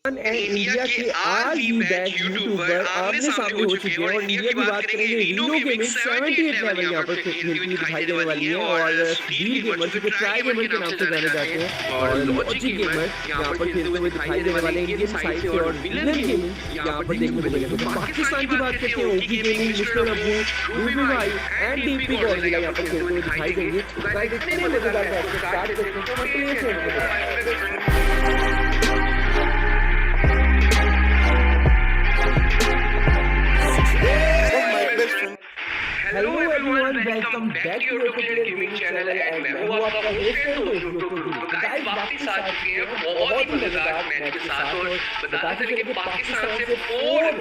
India के RV back YouTuber आमने सामने हो चुके हैं और इंडिया की बात करेंगे रीनो गेमिंग 78 लेवल यहाँ पर खेलती हुई दिखाई देने वाली है और स्पीड गेमर जो कि ट्राई गेमर के नाम से जाने जाते हैं और लॉजिक गेमर यहाँ पर खेलते हुए दिखाई देने वाले हैं इंडियन साइड से और विलन गेमिंग यहाँ पर देखने को मिलेगा। तो पाकिस्तान की बात करते हैं OP gaming mister Abu Ruby भाई एंड डीपी गॉडजिला यहाँ पर खेलते हुए दिखाई देंगे। गाइस इतने मजेदार मैच स्टार्ट करते हैं तो प्ले से hello everyone welcome back to your gaming channel and मैं हूं आपका होस्ट गाइस वापस आ चुके हैं बहुत ही मजेदार मैच के साथ और बता दें कि पाकिस्तान से 4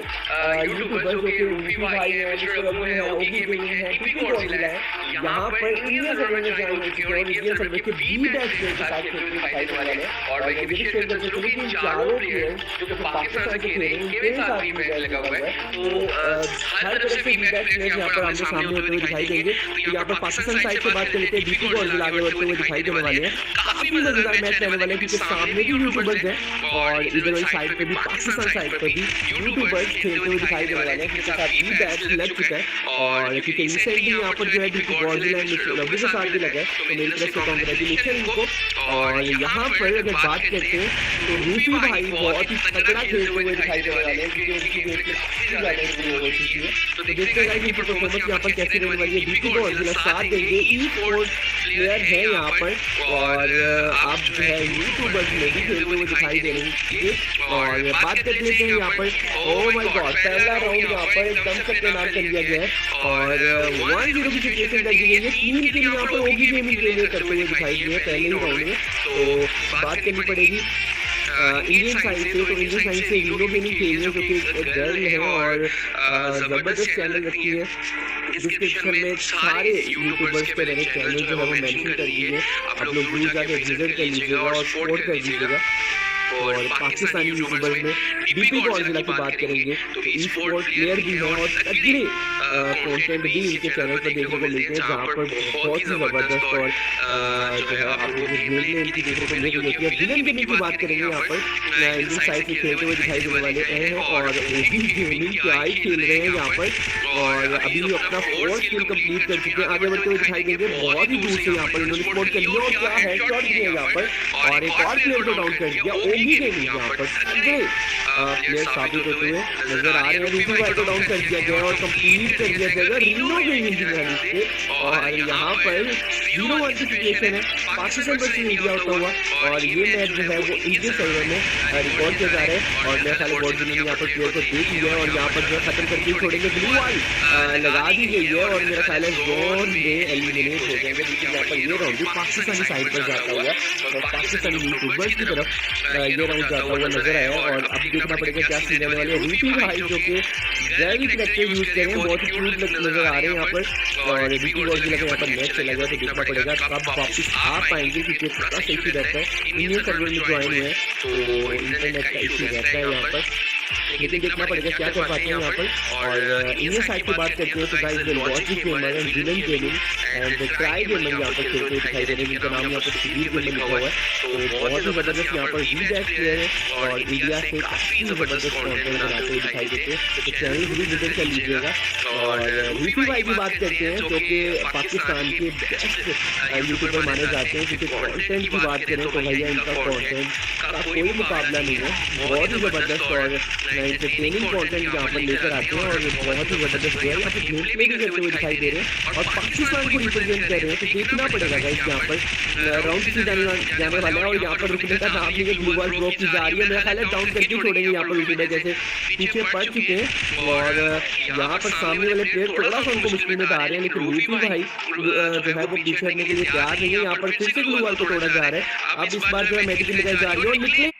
यूट्यूबर्स जो कि रूबी भाई है मिस्टर अबू है ओगी गेमिंग है डीपी गॉडजिला है यहां पर इंडिया सर्वर में ज्वाइन हो चुके हैं और इंडिया सर्वर के बी बैच के साथ खेलने दिखाई देने वाले हैं और वही भी शेयर कर चुके हैं कि चारों प्लेयर जो कि पाकिस्तान से खेल रहे हैं इनके साथ भी मैच लगा हुआ है तो हर तरफ से बी बैच प्लेयर यहां पर आमने सामने होते हुए दिखाई देंगे। तो यहाँ पर पाकिस्तान साइड से बात कर लेते हैं डीपी गॉडजिला आगे बढ़ते हुए दिखाई देने वाले हैं। काफी मजेदार मैच रहने वाले हैं क्योंकि सामने भी यूट्यूबर्स हैं और इधर वाली साइड पे भी पाकिस्तान साइड पे भी यूट्यूबर्स खेलते हुए दिखाई देने वाले हैं जिसके साथ भी बैच लग चुका है और क्योंकि रिसेंटली यहाँ पर जो है DP Godzilla and mister Abu के साथ भी लगा है तो मेरी तरफ से कांग्रेचुलेशन इनको। और यहाँ पर अगर बात करते हैं तो रूबी भाई बहुत ही तगड़ा खेलते हुए दिखाई देने वाले हैं क्योंकि उनकी गेम प्ले काफी ज्यादा इंप्रूव हो चुकी है। तो देखते हैं कि परफॉर्मेंस यहाँ पर कैसे रहने वाली है। डीपी गॉडजिला साथ देंगे ई स्पोर्ट्स प्लेयर है यहाँ पर और आप जो है यूट्यूबर्स में भी खेलते हुए दिखाई दे रहे हैं। और बात कर लेते हैं यहाँ पर ओह माय गॉड पहला राउंड यहाँ पर एकदम से तैनात कर दिया गया है और 1-0 की सिचुएशन लगी गई है। 3 के यहाँ पर ओगी गेमिंग के लिए करते हुए दिखाई दिए पहले ही राउंड में। तो बात करनी पड़ेगी इंडियन साइड से। तो इंडियन साइड से रीनो गेमिंग खेल रही है जो कि एक गर्ल है और जबरदस्त चैनल रखती है डिस्क्रिप्शन में सारे यूट्यूबर्स के मैंने चैनल जो है वो मेंशन कर दिए हैं। आप लोग जरूर जाकर विजिट कर लीजिएगा और सपोर्ट कर दीजिएगा। और पाकिस्तानी यूट्यूबर्स में डीपी गॉडजिला की बात करेंगे तो ई स्पोर्ट प्लेयर भी है और तगड़े कंटेंट भी इनके चैनल पर देखने को मिलते हैं जहाँ पर बहुत ही ज़बरदस्त और जो है आप लोग गेम में इनकी देखने को मिलती है। विलन गेमिंग की बात करेंगे यहाँ पर इंडियन साइड से खेलते हुए दिखाई देने वाले हैं और ओपी गेमिंग क्या ही खेल रहे हैं यहाँ पर और अभी अपना 4th किल कंप्लीट कर चुके हैं। आगे बढ़ते हुए दिखाई देंगे बहुत ही दूर से यहाँ पर इन्होंने स्पोर्ट कर लिया और क्या हेडशॉट किया यहाँ पर और एक और प्लेयर को डाउन कर दिया। ओगी गेमिंग यहाँ पर प्लेयर साबित होते हुए नजर आ रहे हैं। रूबी भाई को डाउन कर दिया गया और कंप्लीट कर दिया गया रीनो गेमिंग की जाने से और यहाँ पर 0-1 की सिचुएशन है पाकिस्तान वर्सेस इंडिया होता हुआ और ये मैच जो है वो इंडियन सर्वर में रिकॉर्ड किया जा रहा है और मेरे ख्याल गॉडजिला ने यहाँ पर प्लेयर को देख लिया है और यहाँ पर जो खत्म करके छोड़ेंगे ब्लू वाल लगा दी गई है और मेरा ख्याल है जोन में एलिमिनेट हो जाएंगे लेकिन यहाँ पर ये राउंड भी पाकिस्तानी साइड पर जाता हुआ और पाकिस्तानी यूट्यूबर्स की तरफ ये राउंड जाता हुआ नजर आया और अब देखना पड़ेगा क्या सीन रहने वाले। रूबी भाई जो कि वेरी करेक्टर यूज कर रहे हैं बहुत ही क्यूट नजर आ रहे हैं यहाँ पर और डीपी गॉडजिला का यहाँ पर मैच चला गया तो देखना पड़ेगा कब वापस आ पाएंगे क्योंकि थोड़ा सा इशू रहता है। इंडियन सर्वर में ज्वाइन हुए हैं तो इंटरनेट का इशू रहता है यहाँ पर लेकिन देखना पड़ेगा क्या कर पाते हैं यहाँ पर। और इंडियन साइड की बात करते हैं तो guys the logic gamer and villain gaming and try gamer यहाँ पर खेलते हुए दिखाई दे रहे हैं जिनका नाम यहाँ पर स्पीड गेमर लिखा हुआ है। तो बहुत ही जबरदस्त यहाँ पर वी बैच प्लेयर है और इंडिया से काफी जबरदस्त कंटेंट बनाते हुए दिखाई देते हैं तो चैनल भी विजिट कर लीजिएगा। और रूबी भाई की बात करते हैं जो कि पाकिस्तान के बेस्ट यूट्यूबर माने जाते हैं क्योंकि कंटेंट की बात करें तो भैया इनका कंटेंट का कोई मुकाबला नहीं है। बहुत ही जबरदस्त और एंटरटेनिंग कंटेंट यहाँ पर लेकर आते हैं और बहुत ही जबरदस्त जो है यहाँ पर गेम प्ले भी करते हुए दिखाई दे रहे हैं और पाकिस्तान को रिप्रेजेंट कर रहे हैं। तो देखना पड़ेगा गाइस यहाँ पर राउंड से जाने वाला है और यहाँ पर रुकने का नाम नहीं है। ग्लू वॉल ब्लॉक की जा रही है मेरा ख्याल है डाउन करके छोड़ेंगे यहाँ पर यूट्यूबर जैसे पीछे पड़ चुके हैं और यहाँ पर सामने वाले प्लेयर थोड़ा सा उनको मुश्किल में डाल रहे हैं लेकिन रूबी भाई जो है वो पीछे हटने के लिए तैयार नहीं है। यहाँ पर फिर से ग्लू वॉल को तोड़ा जा रहा है। अब इस बार जो है मेडिकल लगाई जा रही है और निकले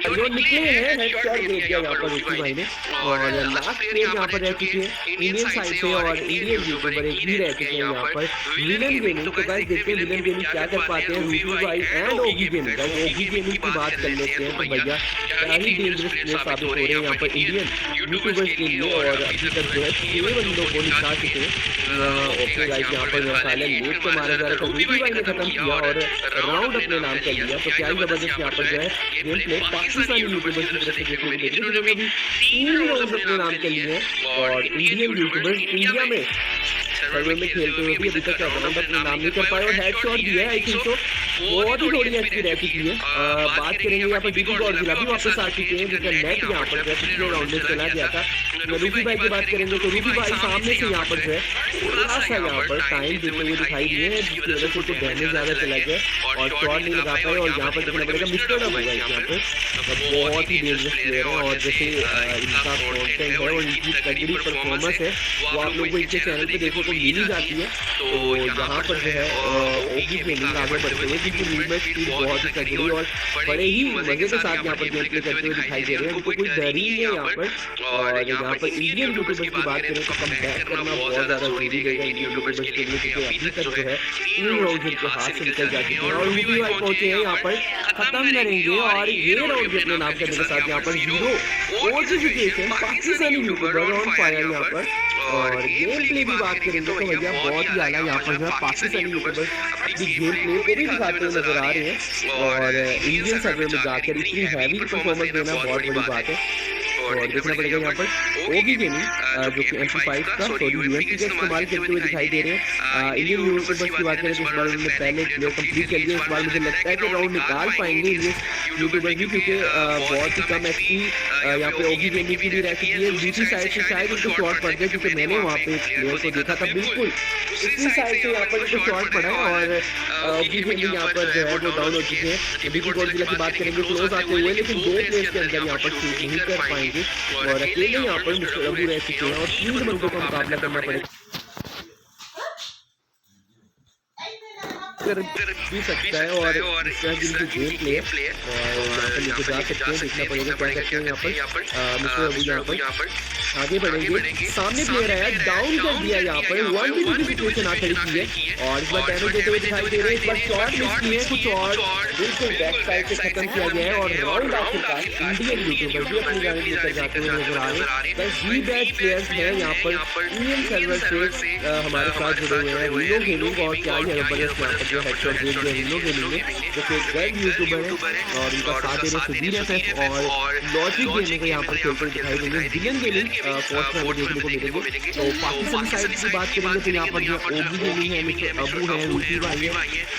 जो निकले हैं हेडशॉट दे दिया यहाँ पर रूकी भाई ने। और लास्ट प्लेयर यहाँ पर रह चुके हैं इंडियन साइड से और इंडियन यूट्यूबर एक भी रह चुके हैं यहाँ पर विलन गेमिंग। तो गाइस देखते हैं विलन गेमिंग क्या कर पाते हैं रूकी भाई and Oggy gaming. Guys Oggy gaming की बात कर लेते हैं तो भैया क्या ही डेंजरस प्लेयर साबित हो रहे हैं यहाँ पर इंडियन यूट्यूबर्स के लिए। और अभी तक जो है 6 बंदों को निकाल चुके हैं। ओके गाइस यहाँ पर साइलेंट लेट को मारा जा रहा था, रूकी भाई ने खत्म किया और राउंड अपने नाम कर लिया। तो क्या ही जबरदस्त यहाँ पर जो है गेम प्ले पाकिस्तानी यूट्यूबर्स की तरफ से देखने को मिले जिन्होंने अभी 3 राउंड अपने नाम कर लिए हैं। और इंडियन यूट्यूबर्स इंडिया में सर्वर में खेलते हुए भी अभी तक राउंड अपने नाम नहीं कर पाए और हेडशॉट दिया है। आई थिंक तो बहुत ही थोड़ी अच्छी रह चुकी है। बात करेंगे यहाँ पर डीपी गॉडजिला भी वापस आ चुके हैं जिनका नेट यहाँ पर पिछले राउंड में चला गया था। रूकी भाई की बात करेंगे तो रूकी भाई सामने से यहाँ पर जो है थोड़ा सा यहाँ पर टाइम देते हुए दिखाई दिए हैं जिसकी वजह से उनको डैमेज ज़्यादा चला गया और शॉट नहीं लगा पाए। और यहाँ पर देखना पड़ेगा मिस्टर डब होगा यहाँ पर बहुत ही डेंजरस प्लेयर है और जैसे इनका कॉन्टेंट है और इनकी तगड़ी परफॉर्मेंस है वो आप लोगों को इनके चैनल पर देखने को मिल ही जाती है। तो यहाँ पर जो है ओगी गेमिंग आगे बढ़ते हुए जिनकी मूवमेंट स्पीड बहुत ही तगड़ी और बड़े ही मजे के साथ यहाँ पर गेम प्ले करते हुए दिखाई दे रहे हैं। उनको कोई डर ही नहीं है यहाँ पर। और यहाँ पर इंडियन यूट्यूबर्स की बात करें तो कम बैक करना बहुत ज़्यादा जरूरी रहेगा इंडियन यूट्यूबर्स के लिए क्योंकि अभी तक जो है 3 राउंड उनके हाथ से निकल जा चुके हैं और रूकी भाई पहुंचे हैं यहाँ पर खत्म करेंगे। और ये राउंड भी अपने नाम करने के साथ यहाँ पर 0 situation Pakistani YouTuber on fire यहाँ पर। और गेम प्ले की बात करेंगे तो भैया बहुत ही आला यहाँ पर जो है पाकिस्तानी यूट्यूबर्स अपनी गेम प्ले को भी दिखाते हुए नजर आ रहे हैं। और इंडियन सर्वर में जाकर इतनी हैवी परफॉर्मेंस देना बहुत बड़ी बात है। और देखना पड़ेगा यहाँ पर ओगी गेमिंग जो कि MP5 का UMP का इस्तेमाल करते हुए दिखाई दे रहे हैं। इंडियन यूट्यूबर्स की बात करें तो इस बार उन्होंने पहले प्लेयर कंप्लीट कर लिया। इस बार मुझे लगता है कि राउंड निकाल पाएंगे इंडियन यूट्यूबर्स भी क्योंकि बहुत ही कम XP यहाँ पे ओगी गेमिंग की भी रह चुकी है। दूसरी साइड से शायद उनको शॉट पड़ गया क्योंकि मैंने वहाँ पे एक प्लेयर को देखा था बिल्कुल इसी साइड से यहाँ पर उनको शॉट पड़ा और ओगी गेमिंग यहाँ पर जो है वो डाउन हो चुके हैं। डीपी गॉडजिला की बात करेंगे क्लोज आते हुए लेकिन 2 प्लेयर्स के अंदर यहाँ पर शूट नहीं कर पाएंगे और अकेले यहाँ पर मिस्टर अबू रह चुके हैं और 3 बंदों का मुकाबला करना पड़ेगा भी सकता है। और इस तरह की गेम प्ले और यहाँ पर लेके जा सकते हैं। देखना पड़ेगा क्या करते हैं यहाँ पर मिस्टर अबू यहाँ पर आगे बढ़ेंगे। सामने प्लेयर है डाउन कर दिया यहाँ पर 1v2 की सिचुएशन आ खड़ी की है और इस बार डैमेज देते हुए दिखाई दे रहे हैं। इस बार शॉट मिस किए कुछ और बिल्कुल बैक साइड से खत्म किया गया है और राउंड आखिरकार इंडियन यूट्यूबर भी अपनी जाने लेकर जाते हुए नजर आ रहे हैं। बस जी बैच प्लेयर्स हैं यहाँ पर इंडियन सर्वर से हमारे साथ जुड़े हुए हैं रीनो गेमिंग और क्या ही जबरदस्त यहाँ पर जो हेडशॉट दे दिया रीनो गेमिंग ने जो कि वेब यूट्यूबर है और उनका साथ दे रहे सुधीर FF और लॉजिक गेमिंग यहाँ पर खेलते हुए दिखाई देंगे। विलन गेमिंग पोस्ट में देखने को मिलेंगे। तो पाकिस्तानी साइड की बात करेंगे तो यहाँ पर जो ओगी गेमिंग है मिस्टर अबू है रूकी भाई है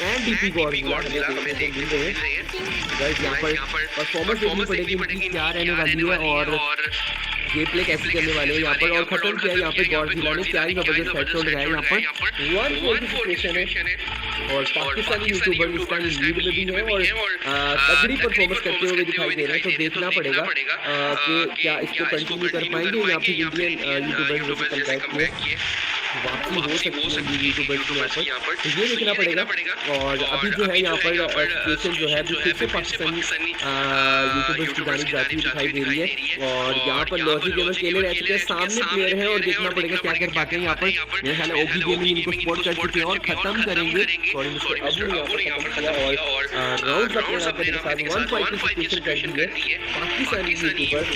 एंड डीपी गॉडजिला मिल रहे हैं। गाइस यहाँ पर परफॉर्मेंस देखनी पड़ेगी उनकी क्या रहने वाली है और गेम प्ले कैसे करने वाले हैं यहाँ पर। और खत्म किया यहाँ पे गॉडजिला ने क्या ही जबरदस्त हेडशॉट लगाया यहाँ पर 1-4 की सिचुएशन है और पाकिस्तानी यूट्यूबर इस टाइम लीड में भी है और तगड़ी परफॉर्मेंस करते हुए दिखाई दे रहे हैं। तो देखना पड़ेगा कि क्या इसको कंटिन्यू कर पाएंगे या फिर इंडियन यूट्यूबर जो कॉन्टैक्ट में वापसी हो सकती है यूट्यूबर्स के यहाँ पर। तो ये देखना पड़ेगा। और अभी जो है यहाँ पर सिचुएशन जो है फिर से पाकिस्तानी यूट्यूबर्स की जानिब जाती हुई दिखाई दे रही है और यहाँ पर लॉजिक गेमर्स अकेले रह चुके हैं। सामने प्लेयर है और देखना पड़ेगा क्या कर पाते हैं यहाँ पर। मेरे ख्याल है ओगी गेमिंग इनको स्पॉट कर चुके हैं और खत्म करेंगे और अब यहाँ पर खत्म किया और राउंड अपने यहाँ पर साथ 1 पॉइंट की सिचुएशन कर दी है। पाकिस्तानी यूट्यूबर्स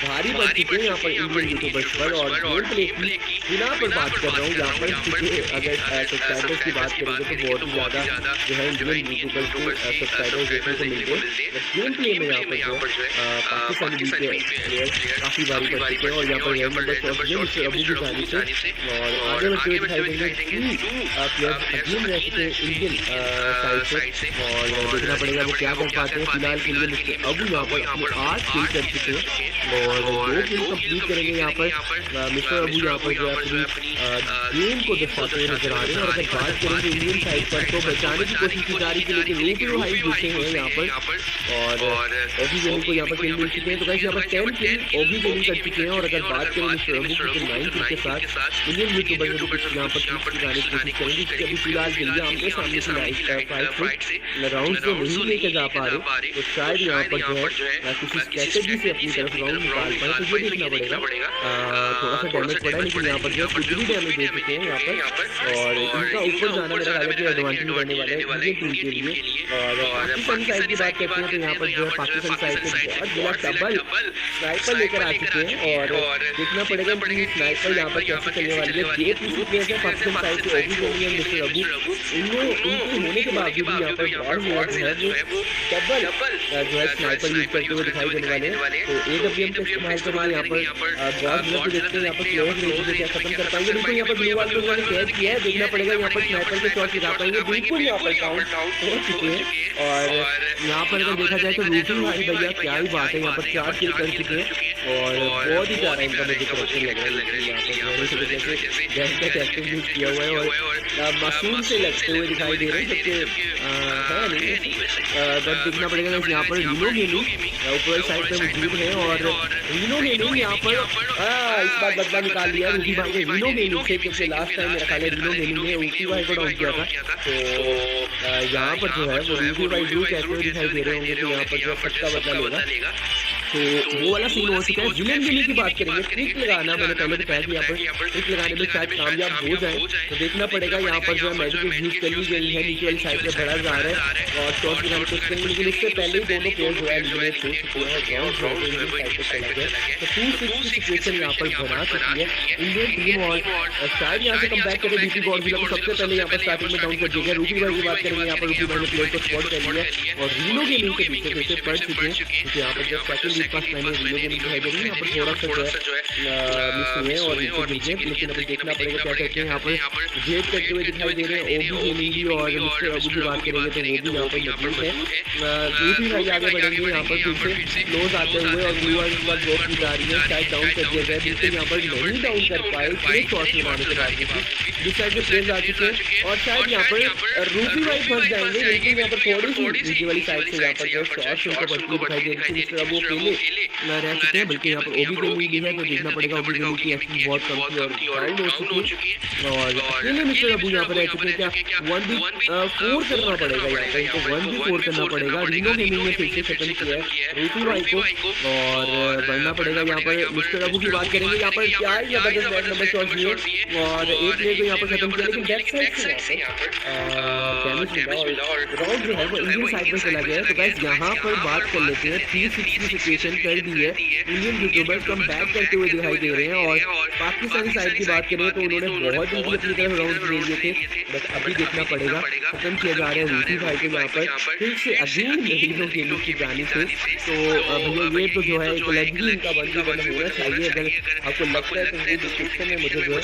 भारी बढ़ चुके हैं यहाँ पर इंडियन यूट्यूबर्स पर और गेम प्ले की बिना पर बात कर रहा हूँ यहाँ पर क्योंकि अगर सब्सक्राइबर्स की बात करेंगे तो बहुत ही ज़्यादा जो है इंडियन यूट्यूबर्स को सब्सक्राइबर्स देखने को मिलते हैं। गेम प्ले में यहाँ पर जो पाकिस्तानी प्लेयर्स काफ़ी बारी कर चुके हैं और यहाँ पर रेड नंबर 14 मिस्टर अबू की जानिब से और आगे बढ़ते हुए दिखाई देंगे 2 प्लेयर्स अगेन रह चुके हैं इंडियन साइड से और देखना पड़ेगा वो क्या कर पाते हैं। फिलहाल के लिए मिस्टर अबू यहाँ पर अपने 8 किल कर चुके हैं और 2 किल कंप्लीट करेंगे यहाँ पर मिस्टर अबू यहाँ पर जो है अपनी गेम को दर्शाते हुए नजर आ रहे हैं। और अगर बात करें तो इंडियन साइड पर तो बचाने की कोशिश की जा रही थी, लेकिन रूबी हाई जीते हैं यहाँ पर और ओगी गेमिंग को यहाँ पर किल मिल चुके हैं। तो गाइस यहाँ पर 10 किल ओगी गेमिंग कर चुके हैं। और अगर बात करें मिस्टर अबू की 9 किल के साथ इंडियन यूट्यूबर ने कुछ यहाँ पर क्लिप्स दिखाने की कोशिश करेंगे कि अभी फिलहाल के लिए आमने सामने की फाइट से राउंड को नहीं लेकर जा पा रहे, तो शायद यहाँ पर जो है किसी स्ट्रेटेजी से अपनी तरफ राउंड निकाल पाए। तो ये देखना पड़ेगा। थोड़ा सा डैमेज पड़ा है, लेकिन यहाँ पर जो कुछ भी डैमेज दे चुके हैं यहाँ पर। और इनका ऊपर जाना मेरा ख्याल है कि एडवांटेज रहने वाला है इंडियन टीम के लिए। और पाकिस्तान साइड की बात करते हैं तो यहाँ पर जो है पाकिस्तान साइड से बहुत बड़ा डबल स्नाइपर लेकर आ चुके हैं। और देखना पड़ेगा कि स्नाइपर यहाँ पर कैसे चलने वाली है। ये तीसरी प्लेयर है पाकिस्तान साइड से ओगी गेमिंग और मिस्टर अबू। उनके होने के बावजूद भी यहाँ पर गॉड जो है वो डबल जो है स्नाइपर यूज करते हुए दिखाई देने वाले हैं। तो AWM का इस्तेमाल करके यहाँ पर गॉड को देखते हैं यहाँ पर प्लेयर्स रेंज क्या खत्म कर पाएंगे। बिल्कुल यहाँ पर ब्लू वाल को उन्होंने कैच किया है। देखना पड़ेगा यहाँ पर स्नाइपर के शॉट गिरा पाएंगे। बिल्कुल यहाँ पर काउंट हो चुके हैं। और यहाँ पर अगर देखा जाए तो रूबी भाई भैया क्या ही बात है, यहाँ पर 4 किल कर चुके हैं। और बहुत ही प्यारा इनका मुझे करेक्टर लग रहा है। यहाँ पर जैसे गैस का एक्टिंग यूज किया हुआ है और मासूम से लगते हुए दिखाई दे रहे हैं, जबकि है नहीं। बट देखना पड़ेगा यहाँ पर रीनो गेमिंग ऊपर साइड पे मौजूद है। और रीनो गेमिंग यहाँ पर इस बार बदला निकाल लिया रूबी भाई ने रीनो गेमिंग से, क्योंकि लास्ट टाइम मेरा ख्याल है रीनो गेमिंग ने रूबी भाई को डाउन किया था। तो यहाँ पर जो है वो रूबी भाई जो कहते हुए दिखाई दे रहे होंगे, तो यहाँ पर जो सबका बदला लेगा। तो वो वाला सीन हो चुका है। विलन गेमिंग की बात करेंगे, ट्रिक लगाना मैंने पहले बताया कि यहाँ पर ट्रिक लगाने में शायद कामयाब हो जाए। तो देखना पड़ेगा यहाँ पर जो है मेडिकल यूज कर ली गई है, नीचे वाली साइड से बड़ा जा रहा है और शॉट लगाने की कोशिश करेंगे, लेकिन इससे पहले ही दोनों प्लेयर जो है एलिमिनेट हो चुके हैं। ग्राउंड साइड पे चला गया। तो 2-6 की सिचुएशन यहाँ पर बना चुकी है इंडियन टीम। और शायद यहाँ से कम बैक करे बीपी गॉडजिला को सबसे पहले यहाँ पर स्टार्टिंग में डाउन कर दिया गया। रूबी भाई की बात करेंगे, यहाँ पर रूबी भाई ने प्लेयर को स्पॉट कर लिया और रीनो गेमिंग के पीछे पीछे पड़ चुके हैं, क्योंकि यहाँ पर जब सेकंड लीग पास मैंने रीनो गेमिंग दिखाई दे रही है। यहाँ पर थोड़ा सा जो है मिस हुए हैं और नीचे गिर गए, लेकिन अभी देखना पड़ेगा क्या करते हैं। यहाँ पर जेट करते हुए दिखाई दे रहे हैं ओगी गेमिंग भी। और मिस्टर अबू की बात करेंगे तो वो भी यहाँ पर मौजूद है। दूसरी भाई आगे बढ़ेंगे यहाँ पर फिर से क्लोज आते हुए और ब्लू वाइट का ड्रॉप की जा रही है, शायद डाउन कर दिया गया। बिल्कुल यहाँ पर नहीं डाउन कर पाए, एक शॉट लगाने के बाद जिस साइड से प्लेयर्स आ चुके हैं। और शायद यहाँ पर रूबी वाइट फंस जाएंगे, लेकिन यहाँ पर थोड़ी सी नीचे वाली साइड से यहाँ पर जो शॉट उनको बढ़ती दिखाई दे रही है। मिस्टर अबू अकेले रह चुके हैं, बल्कि यहाँ पर ओगी गेमिंग भी है। तो देखना पड़ेगा ओगी गेमिंग की एक्शन बहुत कम थी और डाउन हो चुकी है। और अकेले मिस्टर अबू यहाँ पर रह चुके हैं। क्या 1v4 करना पड़ेगा, यहाँ पर इनको 1v4 करना पड़ेगा। रीनो गेमिंग ने फिर से खत्म किया है रूबी भाई को और बढ़ना पड़ेगा। यहाँ पर मिस्टर अबू की बात करेंगे, यहाँ पर क्या ही जबरदस्त बैक नंबर शॉट दिए और एक प्लेयर को यहाँ पर खत्म किया, लेकिन बैक साइड से डैमेज मिला और राउंड जो है वो इंडियन साइड में चला गया है। तो गाइस यहाँ पर बात कर लेते हैं, 3-6 की सिचुएशन कर दी है। इंडियन यूट्यूबर्स कम बैक करते हुए दिखाई दे रहे हैं। और पाकिस्तानी साइड की बात करें तो उन्होंने बहुत जल्दी अपनी तरफ राउंड ले लिए थे, बस अभी देखना पड़ेगा खत्म किया जा रहा है रूबी भाई को यहाँ पर फिर से अजीम रीनो गेमिंग की जानी से। तो भैया ये तो जो है एक लेगली इनका बंदी बना होना चाहिए। अगर आपको लगता है तो मुझे डिस्क्रिप्शन में मुझे जो है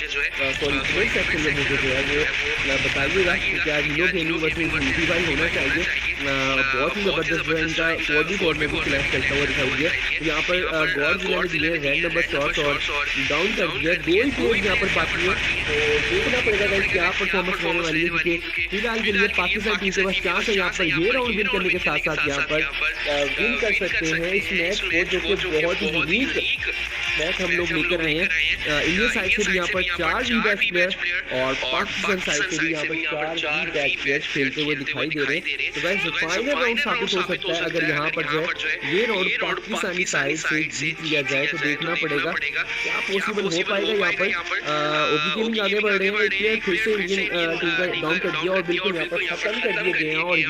सॉरी कमेंट सेक्शन में मुझे जो है वो बताइएगा कि क्या रीनो गेमिंग वर्सेस रूबी भाई होना चाहिए। बहुत ही जबरदस्त जो है इनका 4v4 में भी क्लैश करता हुआ दिखाई दिया। यहाँ पर गॉडजिला ने दिए रैंड नंबर शॉट और डाउन कर दिया। 2 ही प्लेयर यहाँ पर बाकी है, तो देखना पड़ेगा गाइस क्या परफॉर्मेंस होने वाली है, क्योंकि फिलहाल के लिए पाकिस्तान टीम के पास चांस है यहाँ पर ये राउंड विन करने के साथ साथ यहाँ पर विन कर सकते हैं इस मैच को, जो कि बहुत ही यूनिक मैच हम लोग लेकर रहे हैं। इंडिया साइड से भी यहाँ पर 4 वी-बैक प्लेयर और पाकिस्तान साइड से भी यहाँ पर 4 वी-बैक प्लेयर खेलते हुए दिखाई दे रहे हैं। तो गाइस फाइनल राउंड साबित हो सकता है अगर यहाँ पर जो है ये राउंड पाकिस्तानी साइड से जीत लिया जाए। तो देखना पड़ेगा क्या पॉसिबल हो पाएगा। यहाँ पर ओगी गेमिंग आगे बढ़ रहे हैं, एक प्लेयर फिर से इंडियन टीम का डाउन कर दिया और बिल्कुल यहाँ पर खत्म कर दिए गए हैं। और ये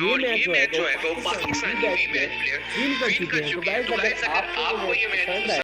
मैच जो है वो पाकिस्तानी बैक प्लेयर विन कर चुके हैं। तो गाइस अगर आपको ये मैच पसंद आए